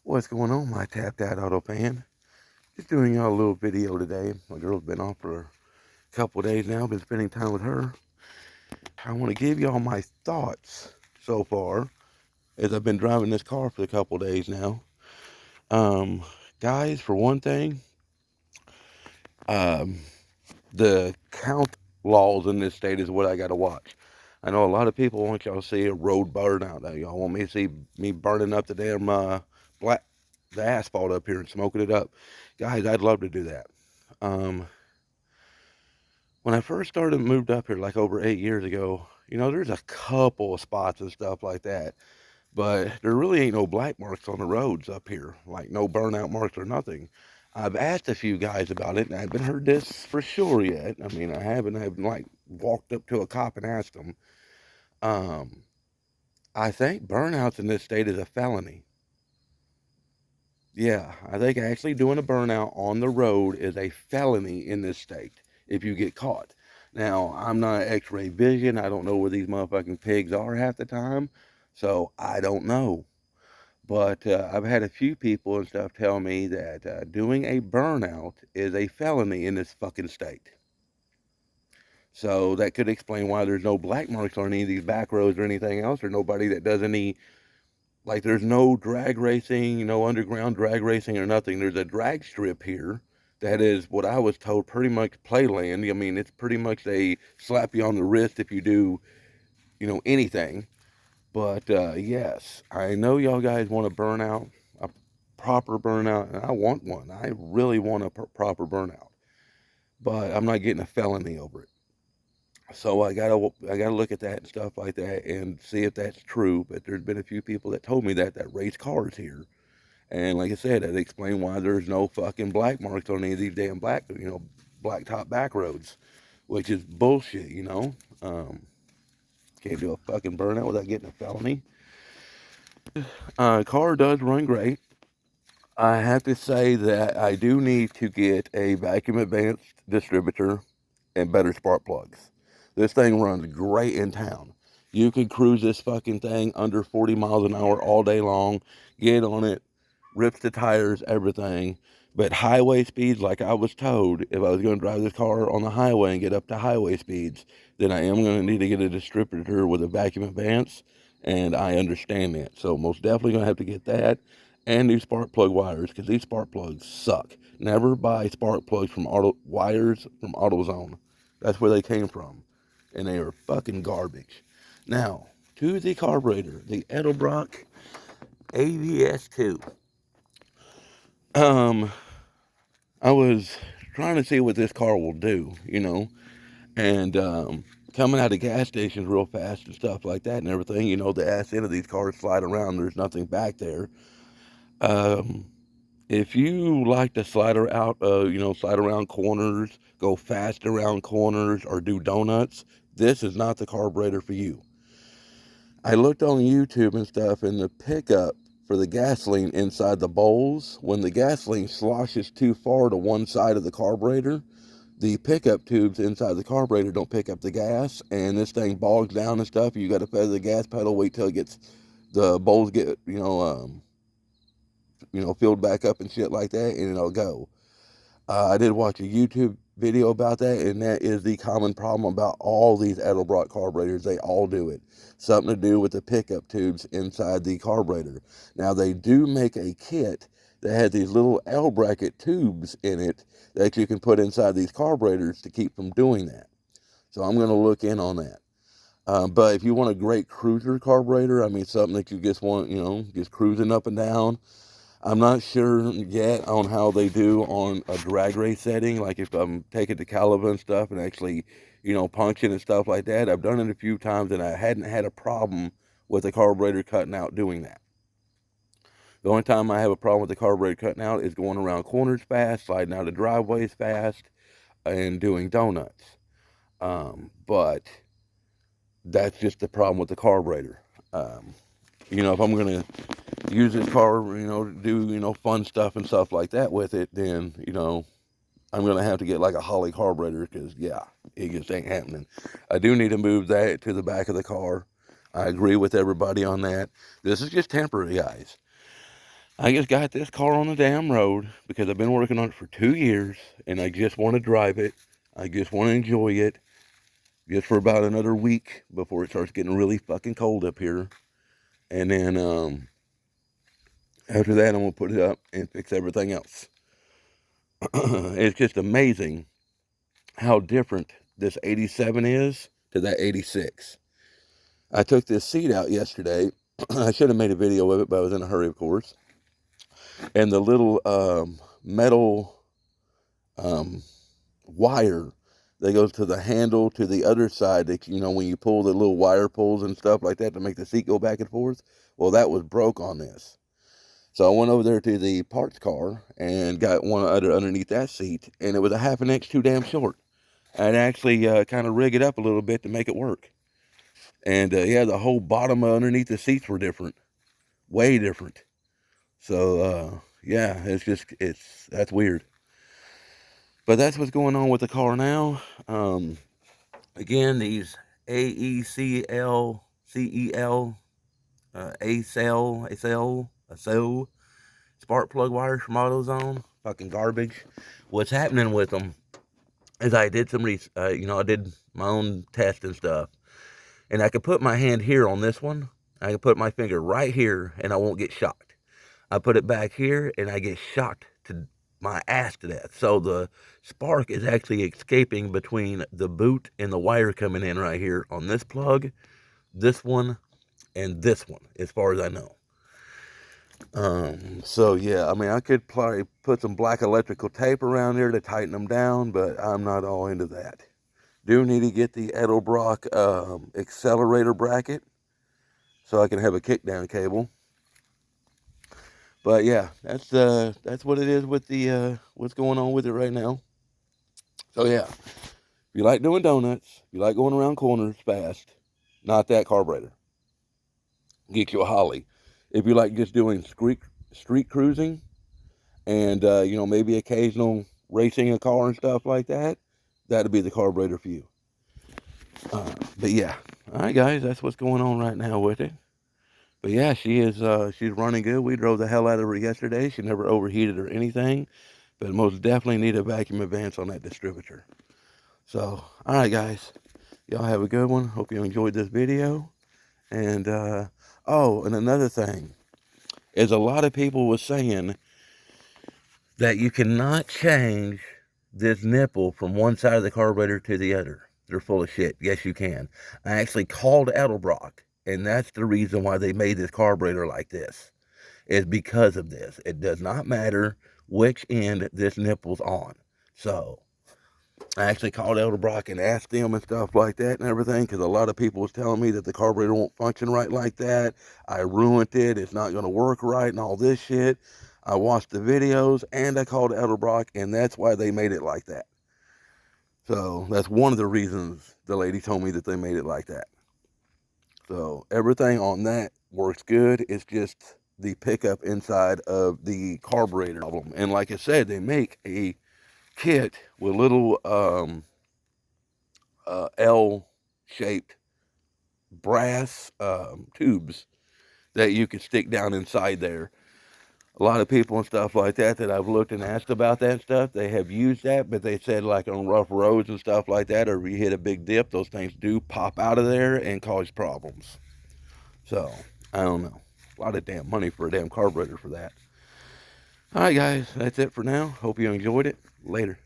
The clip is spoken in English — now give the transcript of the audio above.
What's going on, my tapped out auto fan? Just doing y'all a little video today. My girl's been off for a couple of days now. Been spending time with her. I want to give y'all my thoughts so far as I've been driving this car for a couple of days now. Um, Guys, for one thing, um, the count laws in this state is what I got to watch. I know a lot of people want y'all to see a road burnout. Y'all want me to see me burning up the damn black the asphalt up here and smoking it up. Guys, I'd love to do that. Um, when I first started moved up here like over 8 years ago, there's a couple of spots and stuff like that, but there really ain't no black marks on the roads up here, like no burnout marks or nothing. I've asked a few guys about it, and I haven't heard this for sure yet. I mean, I haven't like walked up to a cop and asked them. Um, I think burnouts in this state is a felony. Yeah, I think actually doing a burnout on the road is a felony in this state if you get caught. Now, I'm not X-ray vision. I don't know where these motherfucking pigs are half the time, so I don't know. But I've had a few people and stuff tell me that doing a burnout is a felony in this fucking state. So that could explain why there's no black marks on any of these back roads or anything else, or nobody that does any, like, there's no drag racing, no underground drag racing or nothing. There's a drag strip here that is what I was told pretty much playland. I mean, it's pretty much they slap you on the wrist if you do, anything. But yes, I know y'all guys want a burnout, a proper burnout, and I want one. I really want a proper burnout, but I'm not getting a felony over it. So I gotta look at that and stuff like that and see if that's true. But there's been a few people that told me that race cars here, and like I said, that explained why there's no fucking black marks on any of these damn blacktop back roads, which is bullshit. Can't do a fucking burnout without getting a felony. Car does run great. I have to say that I do need to get a vacuum advanced distributor and better spark plugs. This thing runs great in town. You can cruise this fucking thing under 40 miles an hour all day long, get on it, rips the tires, everything. But highway speeds, like I was told, if I was going to drive this car on the highway and get up to highway speeds, then I am going to need to get a distributor with a vacuum advance, and I understand that. So most definitely going to have to get that and new spark plug wires because these spark plugs suck. Never buy spark plugs from wires from AutoZone. That's where they came from, and they are fucking garbage. Now to the carburetor, the Edelbrock AVS2. Um, I was trying to see what this car will do, and coming out of gas stations real fast and stuff like that and everything. The ass end of these cars slide around. There's nothing back there. Um, if you like to slide around corners, go fast around corners, or do donuts, this is not the carburetor for you. I looked on YouTube and stuff, and the pickup for the gasoline inside the bowls, when the gasoline sloshes too far to one side of the carburetor, the pickup tubes inside the carburetor don't pick up the gas, and this thing bogs down and stuff. You got to feather the gas pedal, wait till the bowls get, filled back up and shit like that, and it'll go. I did watch a YouTube video about that, and that is the common problem about all these Edelbrock carburetors. They all do it. Something to do with the pickup tubes inside the carburetor. Now, they do make a kit that has these little L bracket tubes in it that you can put inside these carburetors to keep from doing that. So I'm going to look in on that. But if you want a great cruiser carburetor, I mean, something that you just want, just cruising up and down, I'm not sure yet on how they do on a drag race setting. Like if I'm taking the caliber and stuff and actually, punching and stuff like that. I've done it a few times and I hadn't had a problem with the carburetor cutting out doing that. The only time I have a problem with the carburetor cutting out is going around corners fast, sliding out of driveways fast, and doing donuts. But that's just the problem with the carburetor. If I'm going to use this car, do, fun stuff and stuff like that with it, then, I'm going to have to get like a Holly carburetor because, yeah, it just ain't happening. I do need to move that to the back of the car. I agree with everybody on that. This is just temporary, guys. I just got this car on the damn road because I've been working on it for 2 years, and I just want to drive it. I just want to enjoy it just for about another week before it starts getting really fucking cold up here. And then after that, I'm going to put it up and fix everything else. It's just amazing how different this 87 is to that 86. I took this seat out yesterday. I should have made a video of it, but I was in a hurry, of course. And the little metal wire that goes to the handle to the other side, that, you know, when you pull the little wire pulls and stuff like that to make the seat go back and forth, well, that was broke on this. So I went over there to the parts car and got one underneath that seat, and it was a half an inch too damn short. I'd actually kind of rig it up a little bit to make it work. And yeah, the whole bottom underneath the seats were different, way different. So yeah, that's weird. But that's what's going on with the car now. Again, these AECL, CEL, ACL, spark plug wires from AutoZone, fucking garbage. What's happening with them is I did I did my own test and stuff, and I could put my hand here on this one. I can put my finger right here, and I won't get shocked. I put it back here, and I get shocked to my ass to death. So the spark is actually escaping between the boot and the wire coming in right here on this plug, this one, and this one, as far as I know. So yeah, I mean, I could probably put some black electrical tape around there to tighten them down, but I'm not all into that. Do need to get the Edelbrock accelerator bracket so I can have a kickdown cable. But yeah, that's what it is with the what's going on with it right now. So yeah, if you like doing donuts, if you like going around corners fast, not that carburetor. Get you a Holly. If you like just doing street cruising and you know, maybe occasional racing a car and stuff like that, that'd be the carburetor for you. But yeah, all right, guys, that's what's going on right now with it. But yeah, she's running good. We drove the hell out of her yesterday. She never overheated or anything, but most definitely need a vacuum advance on that distributor. So, all right, guys, y'all have a good one. Hope you enjoyed this video. And oh, and another thing is, a lot of people were saying that you cannot change this nipple from one side of the carburetor to the other. They're full of shit. Yes, you can. I actually called Edelbrock, and that's the reason why they made this carburetor like this, is because of this. It does not matter which end this nipple's on. So I actually called Edelbrock and asked them and stuff like that and everything, because a lot of people was telling me that the carburetor won't function right like that. I ruined it. It's not going to work right and all this shit. I watched the videos and I called Edelbrock, and that's why they made it like that. So that's one of the reasons the lady told me that they made it like that. So everything on that works good. It's just the pickup inside of the carburetor problem. And like I said, they make a kit with little L-shaped brass tubes that you can stick down inside there. A lot of people and stuff like that I've looked and asked about that stuff, they have used that, but they said, like, on rough roads and stuff like that, or if you hit a big dip, those things do pop out of there and cause problems. So, I don't know. A lot of damn money for a damn carburetor for that. All right, guys, that's it for now. Hope you enjoyed it. Later.